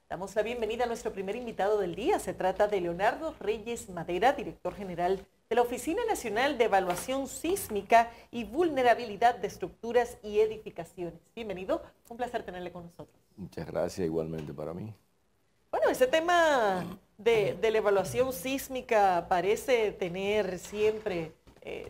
Damos la bienvenida a nuestro primer invitado del día. Se trata de Leonardo Reyes Madera, director general de la Oficina Nacional de Evaluación Sísmica y Vulnerabilidad de Estructuras y Edificaciones. Bienvenido, un placer tenerle con nosotros. Muchas gracias, igualmente para mí. Bueno, ese tema de la evaluación sísmica parece tener siempre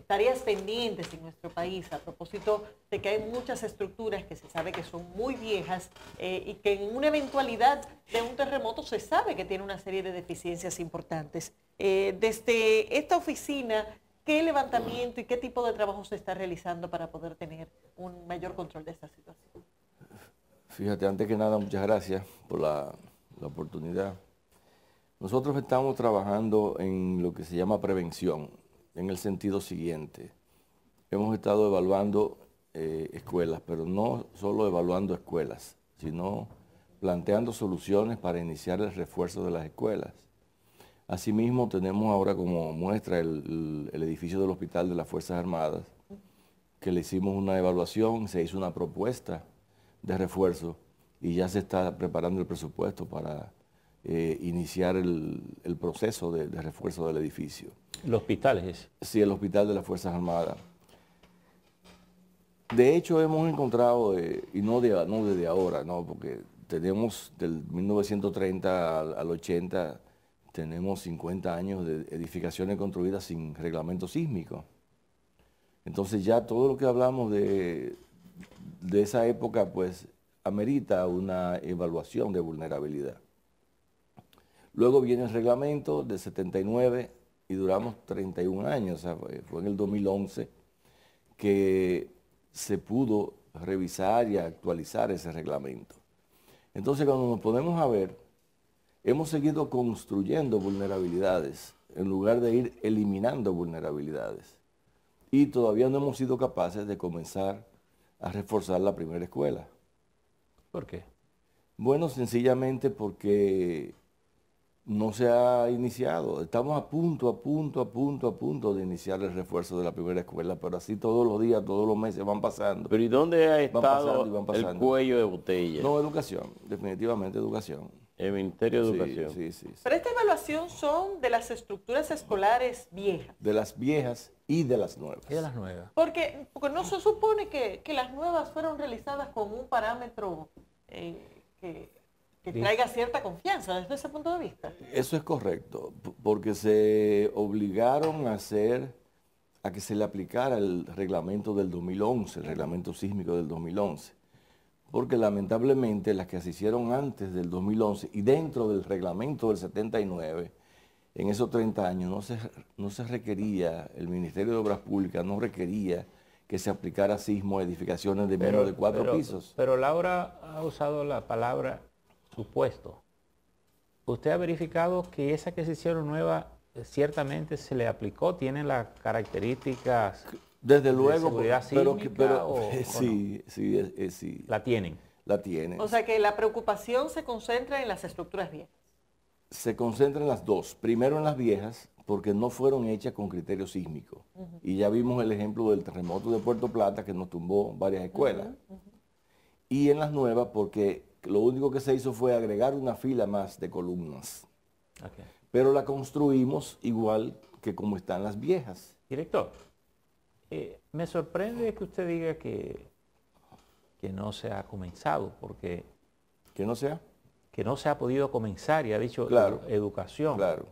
tareas pendientes en nuestro país, a propósito de que hay muchas estructuras que se sabe que son muy viejas y que en una eventualidad de un terremoto se sabe que tiene una serie de deficiencias importantes. Desde esta oficina, ¿qué levantamiento y qué tipo de trabajo se está realizando para poder tener un mayor control de esta situación? Fíjate, antes que nada, muchas gracias por la oportunidad. Nosotros estamos trabajando en lo que se llama prevención, en el sentido siguiente. Hemos estado evaluando escuelas, pero no solo evaluando escuelas, sino planteando soluciones para iniciar el refuerzo de las escuelas. Asimismo, tenemos ahora como muestra el edificio del Hospital de las Fuerzas Armadas, que le hicimos una evaluación, se hizo una propuesta de refuerzo y ya se está preparando el presupuesto para iniciar el proceso de refuerzo del edificio. ¿El hospital es ese? Sí, el Hospital de las Fuerzas Armadas. De hecho, hemos encontrado, y no desde ahora, ¿no? Porque tenemos del 1930 al 80, tenemos 50 años de edificaciones construidas sin reglamento sísmico. Entonces ya todo lo que hablamos de esa época, pues, amerita una evaluación de vulnerabilidad. Luego viene el reglamento del 79 y duramos 31 años, o sea, fue en el 2011 que se pudo revisar y actualizar ese reglamento. Entonces, cuando nos ponemos a ver, hemos seguido construyendo vulnerabilidades en lugar de ir eliminando vulnerabilidades. Y todavía no hemos sido capaces de comenzar a reforzar la primera escuela. ¿Por qué? Bueno, sencillamente porque no se ha iniciado. Estamos a punto de iniciar el refuerzo de la primera escuela, pero así todos los días, todos los meses van pasando. Pero ¿y dónde ha Van estado el pasando. cuello de botella? No, educación, definitivamente educación. El Ministerio de Educación. Sí. Pero esta evaluación son de las estructuras escolares viejas. De las viejas y de las nuevas. ¿Y de las nuevas? Porque no se supone que las nuevas fueron realizadas con un parámetro que traiga cierta confianza desde ese punto de vista. Eso es correcto, porque se obligaron a que se le aplicara el reglamento del 2011, el reglamento sísmico del 2011. Porque lamentablemente las que se hicieron antes del 2011 y dentro del reglamento del 79, en esos 30 años no se requería, el Ministerio de Obras Públicas no requería que se aplicara sismo a edificaciones de menos de 4 pisos. Pero Laura ha usado la palabra supuesto. ¿Usted ha verificado que esa que se hicieron nueva ciertamente se le aplicó? ¿Tiene las características desde luego, de seguridad sísmica sí, no? Sí. ¿La tienen? La tienen. O sea que la preocupación se concentra en las estructuras viejas. Se concentra en las dos. Primero en las viejas, porque no fueron hechas con criterio sísmico. Y ya vimos el ejemplo del terremoto de Puerto Plata que nos tumbó varias escuelas. Y en las nuevas, porque lo único que se hizo fue agregar una fila más de columnas. Okay. Pero la construimos igual que como están las viejas. Director, me sorprende que usted diga que no se ha comenzado, porque... ¿Que no sea? Que no se ha podido comenzar, y ha dicho claro, educación. Claro.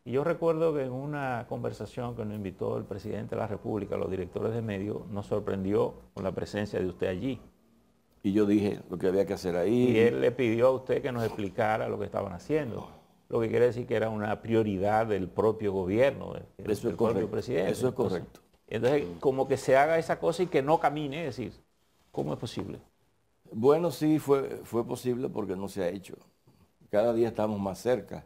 Y yo recuerdo que en una conversación que nos invitó el presidente de la República, los directores de medios, nos sorprendió con la presencia de usted allí. Y yo dije lo que había que hacer ahí. Y él le pidió a usted que nos explicara lo que estaban haciendo. Lo que quiere decir que era una prioridad del propio gobierno, del propio presidente. Eso es correcto. Entonces, como que se haga esa cosa y que no camine, es decir, ¿cómo es posible? Bueno, sí, fue posible porque no se ha hecho. Cada día estamos más cerca,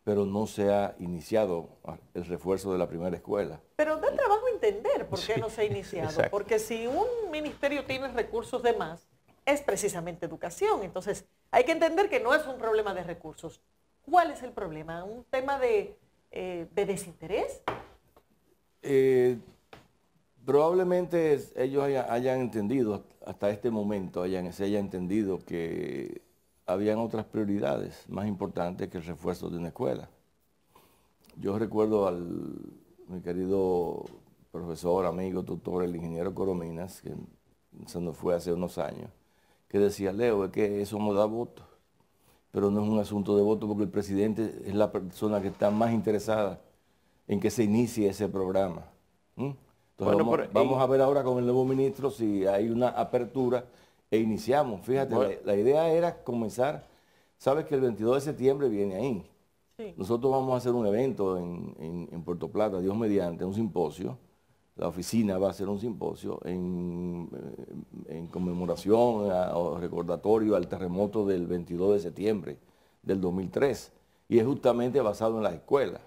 pero no se ha iniciado el refuerzo de la primera escuela. Pero da trabajo entender por qué no se ha iniciado. Exacto. Porque si un ministerio tiene recursos de más, es precisamente educación. Entonces, hay que entender que no es un problema de recursos. ¿Cuál es el problema? ¿Un tema de desinterés? Probablemente ellos hayan entendido, hasta este momento, se haya entendido que habían otras prioridades más importantes que el refuerzo de una escuela. Yo recuerdo mi querido profesor, amigo, tutor, el ingeniero Corominas, que se nos fue hace unos años, que decía, Leo, es que eso no da votos, pero no es un asunto de voto porque el presidente es la persona que está más interesada en que se inicie ese programa. Entonces bueno, vamos a ver ahora con el nuevo ministro si hay una apertura e iniciamos. Fíjate, bueno, la idea era comenzar, sabes que el 22 de septiembre viene ahí. Sí. Nosotros vamos a hacer un evento en Puerto Plata, Dios mediante, un simposio. La oficina va a hacer un simposio en conmemoración o recordatorio al terremoto del 22 de septiembre del 2003. Y es justamente basado en las escuelas.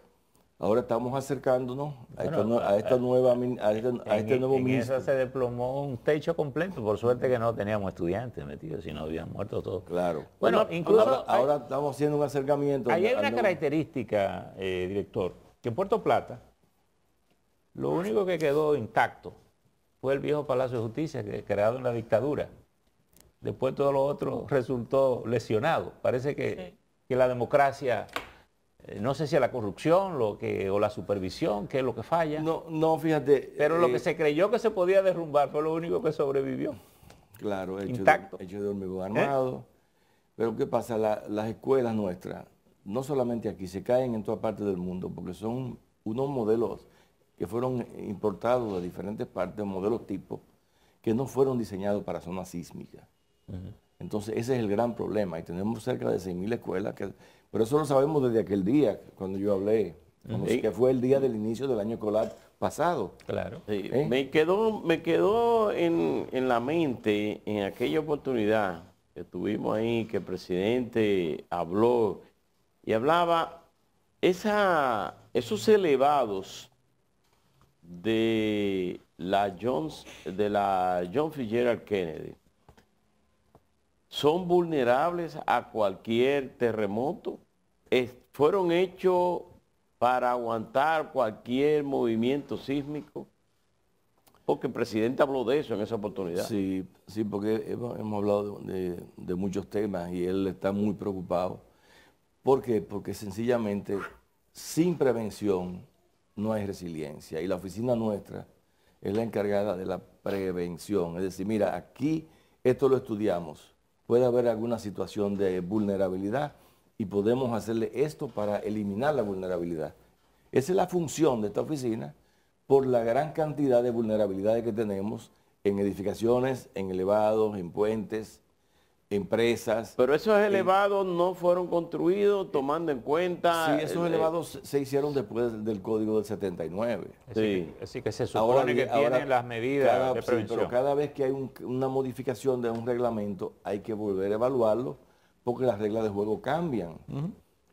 Ahora estamos acercándonos a este nuevo ministro. Eso se desplomó un techo completo, por suerte que no teníamos estudiantes metidos, si no habían muerto todos. Claro. Bueno, incluso ahora estamos haciendo un acercamiento. Ahí hay una característica, director, que en Puerto Plata, lo único que quedó intacto fue el viejo Palacio de Justicia, que creado en la dictadura. Después todo lo otro resultó lesionado. Parece que la democracia... No sé si es la corrupción o la supervisión, que es lo que falla. No, fíjate. Pero lo que se creyó que se podía derrumbar fue lo único que sobrevivió. Claro, intacto. Hecho de hormigón armado. Pero ¿qué pasa? Las escuelas nuestras, no solamente aquí, se caen en toda parte del mundo, porque son unos modelos que fueron importados de diferentes partes, modelos tipo, que no fueron diseñados para zonas sísmicas. Entonces ese es el gran problema. Y tenemos cerca de 6.000 escuelas pero eso lo sabemos desde aquel día, cuando yo hablé, que fue el día del inicio del año escolar pasado. Claro. Sí. Me quedó en la mente, en aquella oportunidad que tuvimos ahí, que el presidente habló, y hablaba esos elevados de la John Fitzgerald Kennedy. ¿Son vulnerables a cualquier terremoto? ¿Fueron hechos para aguantar cualquier movimiento sísmico? Porque el presidente habló de eso en esa oportunidad. Sí, porque hemos hablado de muchos temas y él está muy preocupado. ¿Por qué? Porque sencillamente sin prevención no hay resiliencia. Y la oficina nuestra es la encargada de la prevención. Es decir, mira, aquí esto lo estudiamos. Puede haber alguna situación de vulnerabilidad y podemos hacerle esto para eliminar la vulnerabilidad. Esa es la función de esta oficina por la gran cantidad de vulnerabilidades que tenemos en edificaciones, en elevados, en puentes, empresas. Pero esos elevados no fueron construidos tomando en cuenta... Sí, esos elevados se hicieron después del Código del 79. Así que se supone que tienen las medidas de prevención. Sí, pero cada vez que hay una modificación de un reglamento hay que volver a evaluarlo porque las reglas de juego cambian.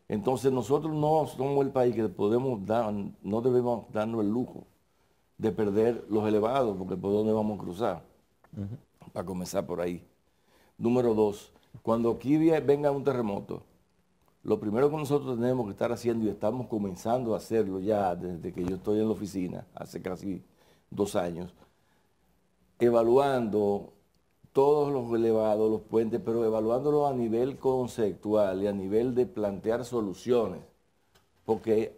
Entonces nosotros no somos el país que no debemos darnos el lujo de perder los elevados porque por dónde vamos a cruzar. Para comenzar por ahí. Número 2, cuando aquí venga un terremoto, lo primero que nosotros tenemos que estar haciendo, y estamos comenzando a hacerlo ya desde que yo estoy en la oficina, hace casi 2 años, evaluando todos los elevados, los puentes, pero evaluándolos a nivel conceptual y a nivel de plantear soluciones, porque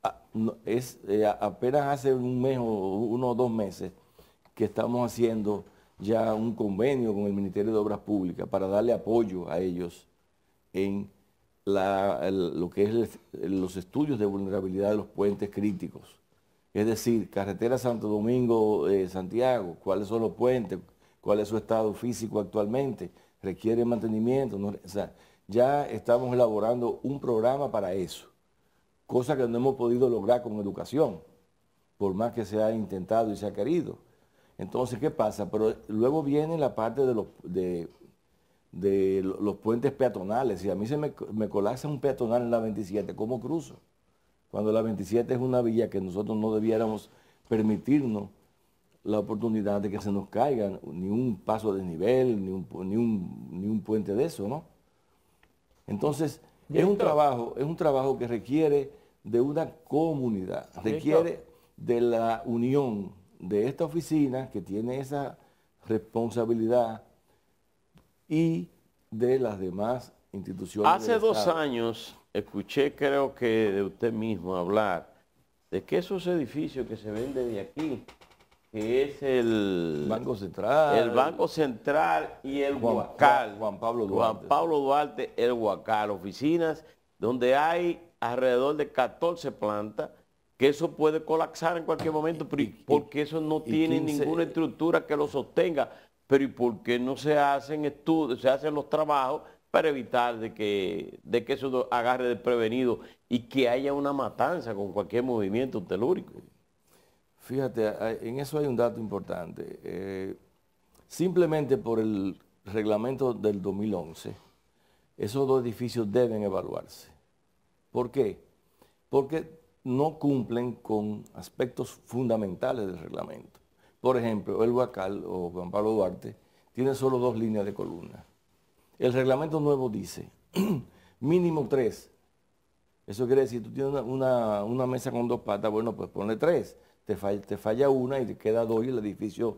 apenas hace un mes o 1 o 2 meses que estamos haciendo ya un convenio con el Ministerio de Obras Públicas para darle apoyo a ellos en lo que es los estudios de vulnerabilidad de los puentes críticos. Es decir, carretera Santo Domingo-Santiago, cuáles son los puentes, cuál es su estado físico actualmente, requiere mantenimiento. ¿No? O sea, ya estamos elaborando un programa para eso, cosa que no hemos podido lograr con educación, por más que se ha intentado y se ha querido. Entonces, ¿qué pasa? Pero luego viene la parte de los puentes peatonales. Si a mí se me colapsa un peatonal en la 27, ¿cómo cruzo? Cuando la 27 es una vía que nosotros no debiéramos permitirnos la oportunidad de que se nos caiga ni un paso de nivel, ni un puente de eso, ¿no? Entonces, es un trabajo que requiere de una comunidad, requiere de la unión de esta oficina que tiene esa responsabilidad y de las demás instituciones Hace del 2 Estado. años escuché, creo que de usted mismo, hablar de que esos edificios que se ven desde aquí, que es el Banco Central. el Banco Central y el Juan- Huacal. Juan Pablo Duarte. Juan Pablo Duarte, el Huacal, oficinas donde hay alrededor de 14 plantas, que eso puede colapsar en cualquier momento, pero porque eso no y tiene 15 ninguna estructura que lo sostenga. Pero ¿y por qué no se hacen estudios, se hacen los trabajos para evitar de que eso agarre desprevenido y que haya una matanza con cualquier movimiento telúrico? Fíjate, en eso hay un dato importante. Simplemente por el reglamento del 2011, esos 2 edificios deben evaluarse. ¿Por qué? Porque no cumplen con aspectos fundamentales del reglamento. Por ejemplo, el Huacal o Juan Pablo Duarte tiene solo 2 líneas de columna. El reglamento nuevo dice mínimo 3. Eso quiere decir, tú tienes una mesa con 2 patas, bueno, pues ponle 3. Te falla una y te queda 2 y el edificio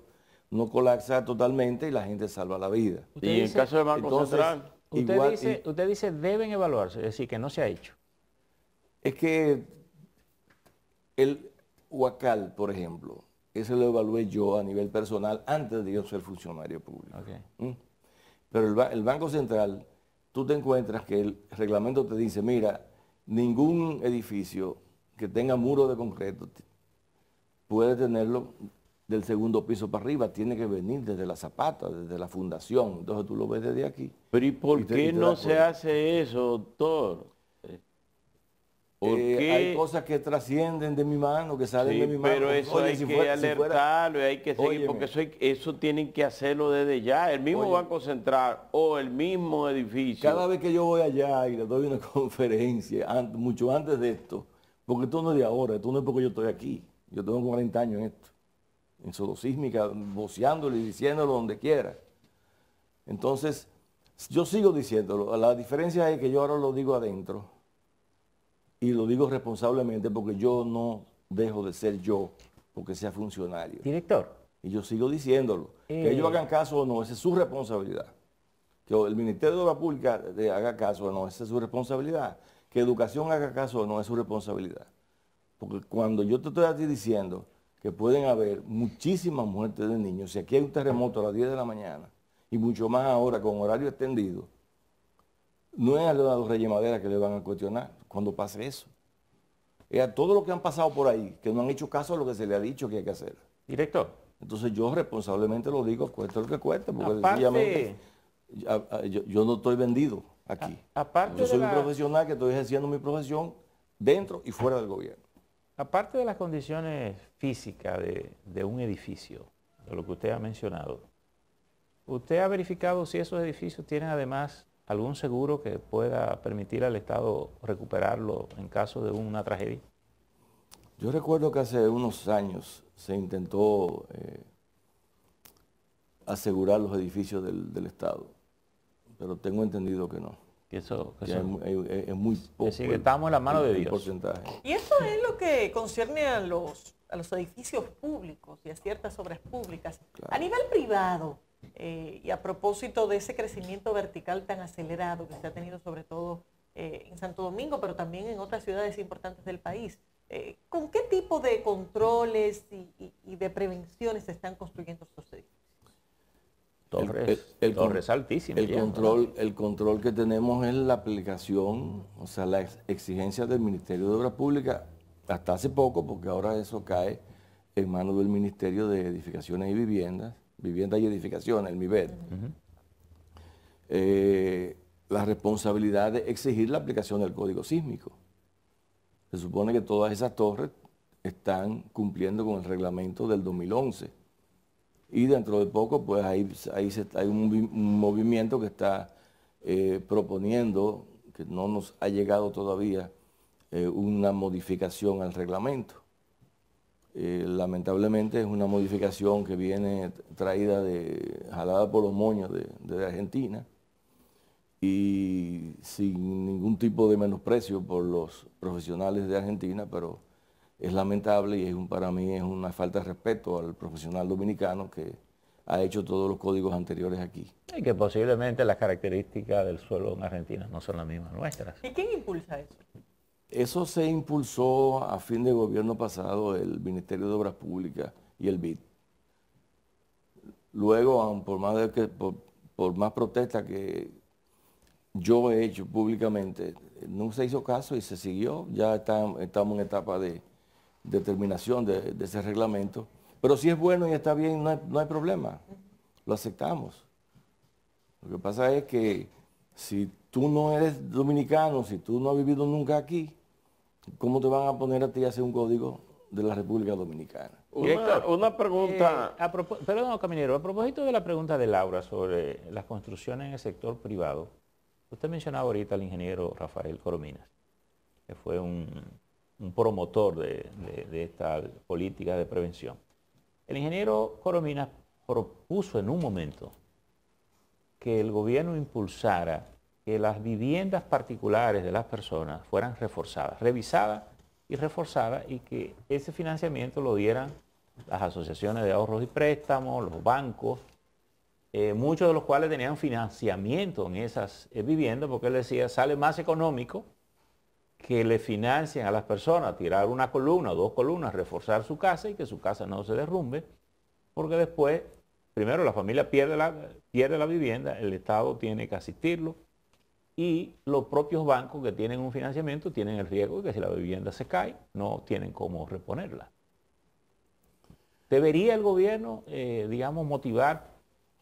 no colapsa totalmente y la gente salva la vida. Usted Y en dice- caso del Banco entonces, Central, Usted dice deben evaluarse, es decir, que no se ha hecho. Es que el Huacal, por ejemplo, ese lo evalué yo a nivel personal antes de yo ser funcionario público. Ok. ¿Mm? Pero el Banco Central, tú te encuentras que el reglamento te dice, mira, ningún edificio que tenga muro de concreto puede tenerlo del segundo piso para arriba, tiene que venir desde la zapata, desde la fundación. Entonces tú lo ves desde aquí. pero ¿y por Y te- qué y te no das se cuenta. hace eso, doctor? ¿Por qué? Hay cosas que trascienden de mi mano, que salen Sí, de mi mano. pero eso Oye, hay si que fuera- si fuera- alertarlo, y hay que seguir, Óyeme. porque eso tienen que hacerlo desde ya. El mismo Oye. Banco Central o el mismo edificio. Cada vez que yo voy allá y le doy una conferencia, mucho antes de esto, porque esto no es de ahora, esto no es porque yo estoy aquí. Yo tengo 40 años en esto, en sodosísmica, voceándolo y diciéndolo donde quiera. Entonces, yo sigo diciéndolo. La diferencia es que yo ahora lo digo adentro y lo digo responsablemente porque yo no dejo de ser yo porque sea funcionario. Director, Y yo sigo diciéndolo. Que ellos hagan caso o no, esa es su responsabilidad. Que el Ministerio de Obras Públicas haga caso o no, esa es su responsabilidad. Que Educación haga caso o no, es su responsabilidad. Porque cuando yo te estoy a ti diciendo que pueden haber muchísimas muertes de niños, si aquí hay un terremoto a las 10 de la mañana, y mucho más ahora con horario extendido, no es a Leonardo Reyes Madera que le van a cuestionar cuando pase eso. Es a todos los que han pasado por ahí, que no han hecho caso a lo que se le ha dicho que hay que hacer. director, Entonces yo responsablemente lo digo, cueste lo que cueste, porque Aparte- sencillamente yo no estoy vendido aquí. aparte Yo soy de un la- profesional que estoy ejerciendo mi profesión dentro y fuera del gobierno. aparte de las condiciones físicas de un edificio, de lo que usted ha mencionado, ¿usted ha verificado si esos edificios tienen además algún seguro que pueda permitir al Estado recuperarlo en caso de una tragedia? Yo recuerdo que hace unos años se intentó asegurar los edificios del Estado, pero tengo entendido que no. Que eso, que Que eso- es muy poco. decir, que estamos en la mano de el Dios. porcentaje. Y eso es lo que concierne a los edificios públicos y a ciertas obras públicas. Claro. A nivel privado, y a propósito de ese crecimiento vertical tan acelerado que se ha tenido sobre todo en Santo Domingo, pero también en otras ciudades importantes del país, ¿con qué tipo de controles y de prevenciones se están construyendo estos edificios? Torres altísimas. ya, El control que tenemos es la aplicación, o sea, las exigencias del Ministerio de Obras Públicas, hasta hace poco, porque ahora eso cae en manos del Ministerio de Edificaciones y Viviendas y Edificaciones, el MIBED. La responsabilidad de exigir la aplicación del Código Sísmico. Se supone que todas esas torres están cumpliendo con el reglamento del 2011. Y dentro de poco, pues hay un movimiento que está proponiendo, que no nos ha llegado todavía, una modificación al reglamento. Lamentablemente es una modificación que viene jalada por los moños de Argentina y sin ningún tipo de menosprecio por los profesionales de Argentina, pero es lamentable y para mí es una falta de respeto al profesional dominicano que ha hecho todos los códigos anteriores aquí. Y que posiblemente las características del suelo en Argentina no son las mismas nuestras. ¿Y quién impulsa eso? Eso se impulsó a fin de gobierno pasado el Ministerio de Obras Públicas y el BID. Luego, por más protesta que yo he hecho públicamente, no se hizo caso y se siguió. Ya estamos en etapa de determinación de ese reglamento. Pero si es bueno y está bien, no hay problema. Lo aceptamos. Lo que pasa es que si tú no eres dominicano, si tú no has vivido nunca aquí, ¿cómo te van a poner a ti a hacer un código de la República Dominicana? Una pregunta. Perdón, Caminero, a propósito de la pregunta de Laura sobre las construcciones en el sector privado, usted mencionaba ahorita al ingeniero Rafael Corominas, que fue un promotor de esta política de prevención. El ingeniero Corominas propuso en un momento que el gobierno impulsara que las viviendas particulares de las personas fueran reforzadas, revisadas y reforzadas, y que ese financiamiento lo dieran las asociaciones de ahorros y préstamos, los bancos, muchos de los cuales tenían financiamiento en esas viviendas, porque él decía, sale más económico que le financien a las personas tirar una columna o 2 columnas, reforzar su casa y que su casa no se derrumbe, porque después, primero la familia pierde la vivienda, el Estado tiene que asistirlo, y los propios bancos que tienen un financiamiento tienen el riesgo de que si la vivienda se cae, no tienen cómo reponerla. ¿Debería el gobierno, digamos, motivar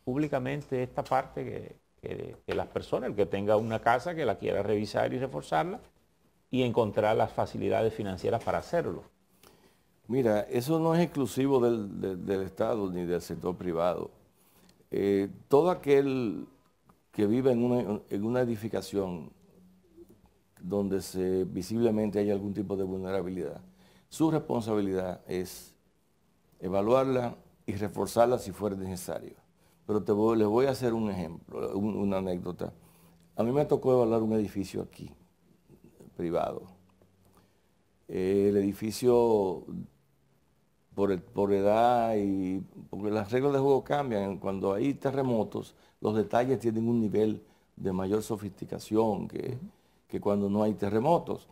públicamente esta parte que las personas, el que tenga una casa, que la quiera revisar y reforzarla, y encontrar las facilidades financieras para hacerlo? Mira, eso no es exclusivo del Estado ni del sector privado. Todo aquel que vive en una edificación donde visiblemente hay algún tipo de vulnerabilidad, su responsabilidad es evaluarla y reforzarla si fuera necesario. Pero les voy a hacer un ejemplo, una anécdota. A mí me tocó evaluar un edificio aquí, privado. El edificio, por edad y porque las reglas de juego cambian, cuando hay terremotos, los detalles tienen un nivel de mayor sofisticación que cuando no hay terremotos.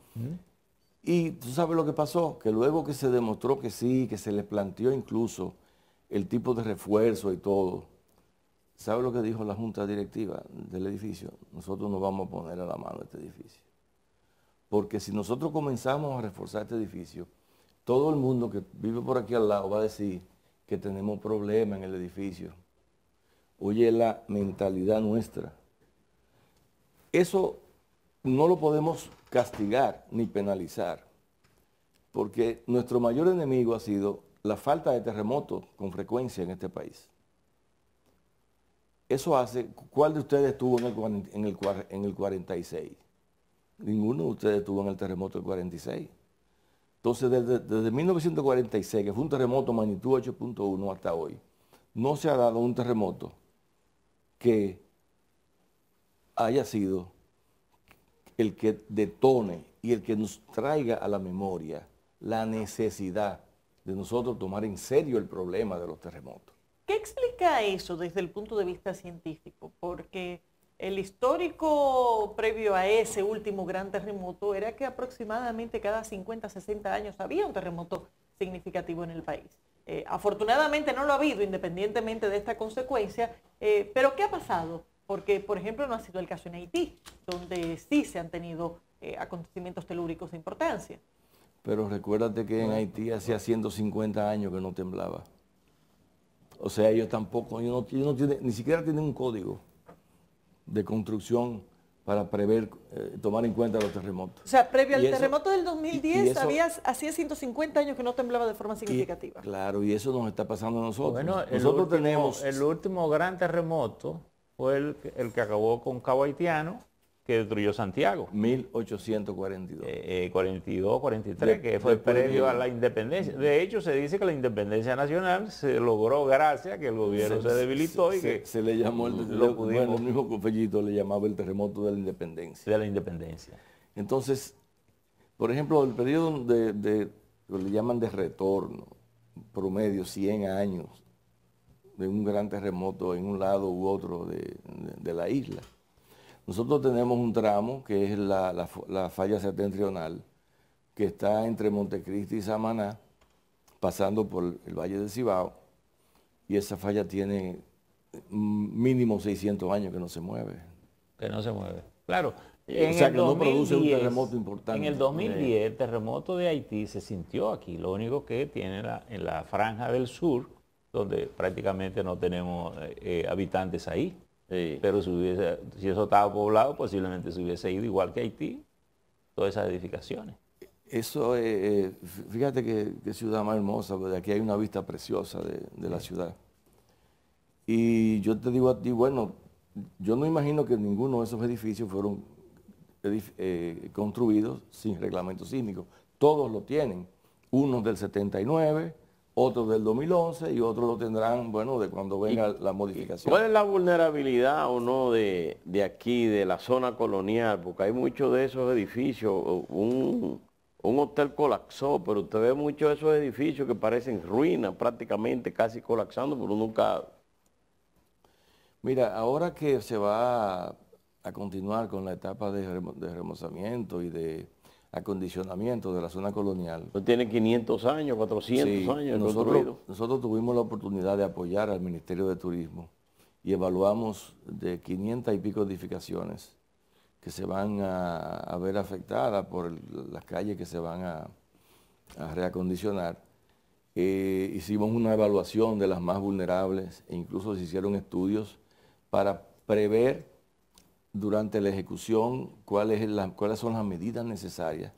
Y tú sabes lo que pasó, que luego que se demostró que sí, que se les planteó incluso el tipo de refuerzo y todo, ¿sabes lo que dijo la junta directiva del edificio? Nosotros nos vamos a poner a la mano este edificio. Porque si nosotros comenzamos a reforzar este edificio, todo el mundo que vive por aquí al lado va a decir que tenemos problemas en el edificio. Oye, la mentalidad nuestra. Eso no lo podemos castigar ni penalizar, porque nuestro mayor enemigo ha sido la falta de terremotos con frecuencia en este país. Eso hace, ¿cuál de ustedes estuvo en el 46? Ninguno de ustedes estuvo en el terremoto del 46. Entonces, desde 1946, que fue un terremoto magnitud 8.1 hasta hoy, no se ha dado un terremoto que haya sido el que detone y el que nos traiga a la memoria la necesidad de nosotros tomar en serio el problema de los terremotos. ¿Qué explica eso desde el punto de vista científico? Porque el histórico previo a ese último gran terremoto era que aproximadamente cada 50, 60 años había un terremoto significativo en el país. Afortunadamente no lo ha habido, independientemente de esta consecuencia, pero ¿qué ha pasado? Porque, por ejemplo, no ha sido el caso en Haití, donde sí se han tenido acontecimientos telúricos de importancia. Pero recuérdate que en Haití hacía 150 años que no temblaba. O sea, ellos tampoco, ni siquiera tienen un código de construcción para prever, tomar en cuenta los terremotos. O sea, previo al terremoto del 2010, hacía 150 años que no temblaba de forma significativa. Claro, y eso nos está pasando a nosotros. Bueno, nosotros tenemos... El último gran terremoto fue el que acabó con Cabo Haitiano, que destruyó Santiago. 1842. 42, 43, que fue previo a la independencia. De hecho, se dice que la independencia nacional se logró gracias a que el gobierno se debilitó y que se le llamó, bueno, el mismo Cofellito le llamaba el terremoto de la independencia. De la independencia. Entonces, por ejemplo, el periodo lo le llaman de retorno, promedio 100 años, de un gran terremoto en un lado u otro de la isla. Nosotros tenemos un tramo que es la falla septentrional, que está entre Montecristi y Samaná, pasando por el Valle del Cibao, y esa falla tiene mínimo 600 años que no se mueve. Que no se mueve. Claro. O sea, que no produce un terremoto importante. En el 2010, el terremoto de Haití se sintió aquí. Lo único que tiene en la franja del sur, donde prácticamente no tenemos habitantes ahí. Sí. Pero si eso estaba poblado, posiblemente se hubiese ido igual que Haití, todas esas edificaciones. Eso, fíjate que ciudad más hermosa, porque aquí hay una vista preciosa de la ciudad. Y yo te digo a ti, bueno, yo no imagino que ninguno de esos edificios fueron construidos sin reglamento sísmico. Todos lo tienen. Unos del 79, otros del 2011 y otros lo tendrán, bueno, de cuando venga la modificación. ¿Cuál es la vulnerabilidad o no de aquí, de la zona colonial? Porque hay muchos de esos edificios, un hotel colapsó, pero usted ve muchos de esos edificios que parecen ruinas prácticamente, casi colapsando, pero nunca... Mira, ahora que se va a continuar con la etapa de remozamiento y de acondicionamiento de la zona colonial. Pues tiene 500 años, 400 años construido. Nosotros tuvimos la oportunidad de apoyar al Ministerio de Turismo y evaluamos de 500 y pico edificaciones que se van a ver afectadas por las calles que se van a reacondicionar. Hicimos una evaluación de las más vulnerables e incluso se hicieron estudios para prever durante la ejecución cuáles son las medidas necesarias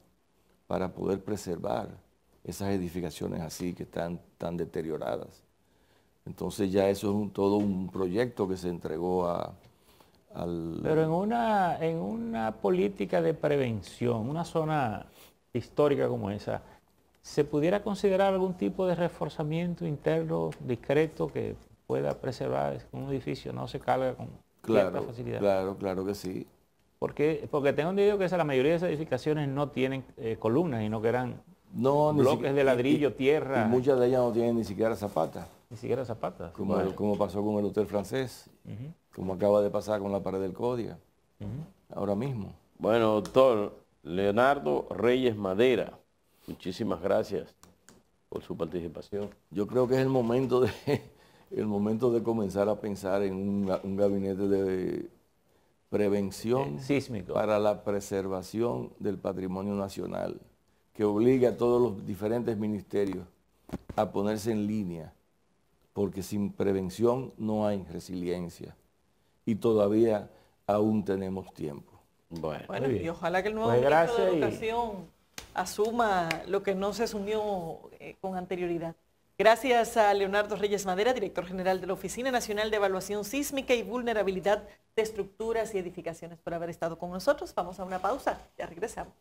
para poder preservar esas edificaciones así que están tan deterioradas. Entonces ya eso es todo un proyecto que se entregó al... Pero en una política de prevención, una zona histórica como esa, ¿se pudiera considerar algún tipo de reforzamiento interno discreto que pueda preservar que un edificio no se carga con cierta facilidad? Claro que sí. Porque tengo entendido que la mayoría de esas edificaciones no tienen columnas, sino que eran bloques de ladrillo, tierra. Y muchas de ellas no tienen ni siquiera zapatas. Ni siquiera zapatas. Como pasó con el Hotel Francés, como acaba de pasar con la pared del Códiga, ahora mismo. Bueno, doctor Leonardo Reyes Madera, muchísimas gracias por su participación. Yo creo que es el momento de comenzar a pensar en un gabinete de prevención sísmico para la preservación del patrimonio nacional, que obligue a todos los diferentes ministerios a ponerse en línea, porque sin prevención no hay resiliencia y todavía aún tenemos tiempo. Bueno, y ojalá que el nuevo ministro de Educación asuma lo que no se asumió con anterioridad. Gracias a Leonardo Reyes Madera, director general de la Oficina Nacional de Evaluación Sísmica y Vulnerabilidad de Estructuras y Edificaciones, por haber estado con nosotros. Vamos a una pausa, ya regresamos.